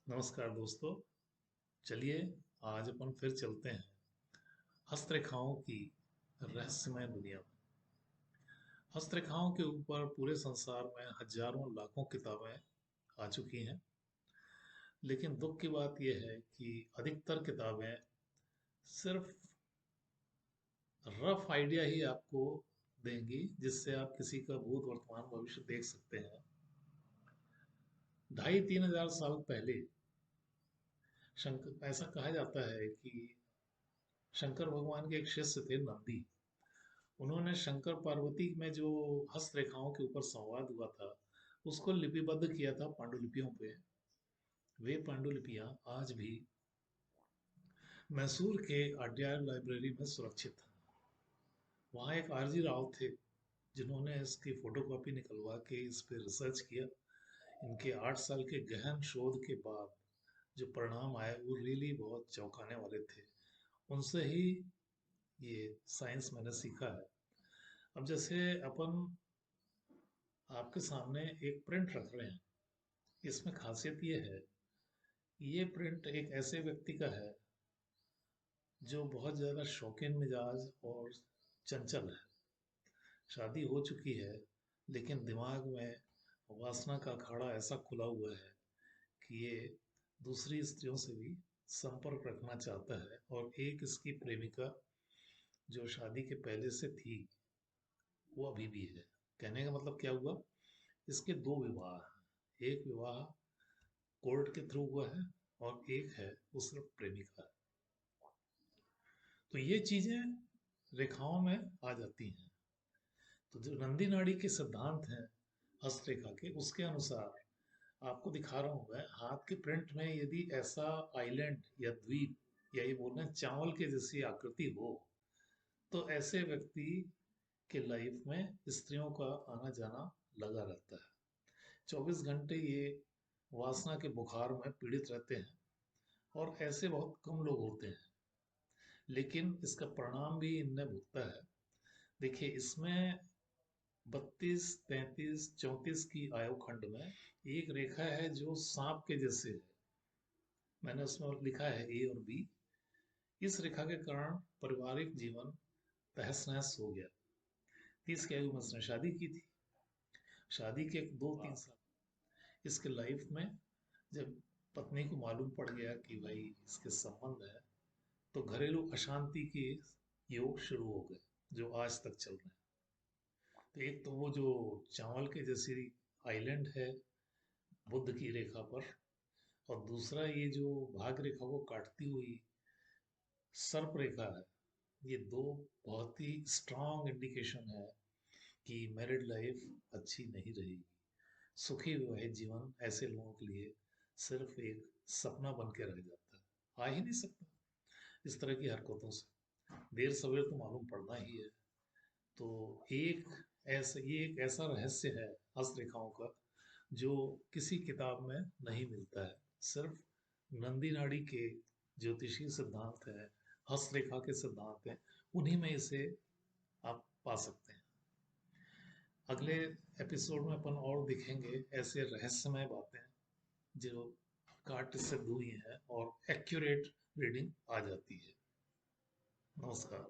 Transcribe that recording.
नमस्कार दोस्तों। चलिए आज अपन फिर चलते हैं हस्तरेखाओं की रहस्यमय दुनिया में। हस्तरेखाओं के ऊपर पूरे संसार में हजारों लाखों किताबें आ चुकी हैं, लेकिन दुख की बात यह है कि अधिकतर किताबें सिर्फ रफ आइडिया ही आपको देंगी, जिससे आप किसी का भूत वर्तमान भविष्य देख सकते हैं। 2500-3000 साल पहले शंकर ऐसा कहा जाता है कि शंकर भगवान के एक शिष्य थे नंदी। उन्होंने शंकर पार्वती में जो हस्तरेखाओं के ऊपर संवाद हुआ था उसको लिपिबद्ध किया था पांडुलिपियों पे। वे पांडुलिपियां आज भी मैसूर के अड्यार लाइब्रेरी में सुरक्षित हैं। वहाँ एक आरजी राव थे जिन्होंने इसकी फोटोकॉपी निकलवा के इस पे रिसर्च किया। इनके 8 साल के गहन शोध के बाद जो परिणाम आए वो रियली बहुत चौंकाने वाले थे। उनसे ही ये साइंस मैंने सीखा है। अब जैसे अपन आपके सामने एक प्रिंट रख रहे हैं, इसमें खासियत ये है, ये प्रिंट एक ऐसे व्यक्ति का है जो बहुत ज़्यादा शौकीन मिजाज और चंचल है। शादी हो चुकी है, लेकिन दिमाग में वासना का अखाड़ा ऐसा खुला हुआ है कि ये दूसरी स्त्रियों से भी संपर्क रखना चाहता है। और एक इसकी प्रेमिका जो शादी के पहले से थी वो अभी भी है। कहने का मतलब क्या हुआ, इसके दो विवाह हैं। एक विवाह कोर्ट के थ्रू हुआ है और एक है वो सिर्फ प्रेमिका है। तो ये चीजें रेखाओं में आ जाती हैं। तो जो नंदी नाड़ी के सिद्धांत हैं हस्तरेखा के, उसके अनुसार आपको दिखा रहा हूं मैं हाथ के प्रिंट में, यदि ऐसा आइलैंड या द्वीप या ये बोलना चावल के जैसी आकृति हो तो ऐसे व्यक्ति के लाइफ में स्त्रियों का आना जाना लगा रहता है। 24 घंटे ये वासना के बुखार में पीड़ित रहते हैं। और ऐसे बहुत कम लोग होते हैं, लेकिन इसका परिणाम भी इनने भुगता है। देखिए इसमें 32, 33, 34 की आयु खंड में एक रेखा है जो सांप के जैसे है। मैंने उसमें लिखा है ए और बी। इस रेखा के कारण पारिवारिक जीवन तहस नहस हो गया। 30 की आयु में उसने शादी की थी। शादी के 2-3 साल इसके लाइफ में जब पत्नी को मालूम पड़ गया कि भाई इसके संबंध है, तो घरेलू अशांति के योग शुरू हो गए जो आज तक चल रहे हैं। तो एक तो वो जो चावल के जैसी आइलैंड है बुद्ध की रेखा पर, और दूसरा ये जो भाग रेखा को काटती हुई सर्प रेखा है। ये दो बहुत ही स्ट्रांग इंडिकेशन है कि मैरिड लाइफ अच्छी नहीं रहेगी। सुखी वैवाहिक जीवन ऐसे लोगों के लिए सिर्फ एक सपना बन के रह जाता है, आ ही नहीं सकता इस तरह की हरकतों से। देर सवेर तो मालूम पड़ना ही है। तो एक ये एक ऐसा रहस्य है हस्तरेखाओं का जो किसी किताब में नहीं मिलता है। सिर्फ नंदी नाड़ी के ज्योतिषीय सिद्धांत है, हस्तरेखा के सिद्धांत हैं, उन्हीं में इसे आप पा सकते हैं। अगले एपिसोड में अपन और दिखेंगे ऐसे रहस्यमय बातें जो कार्ट सिद्ध हुई हैं और एक्यूरेट रीडिंग आ जाती है। नमस्कार।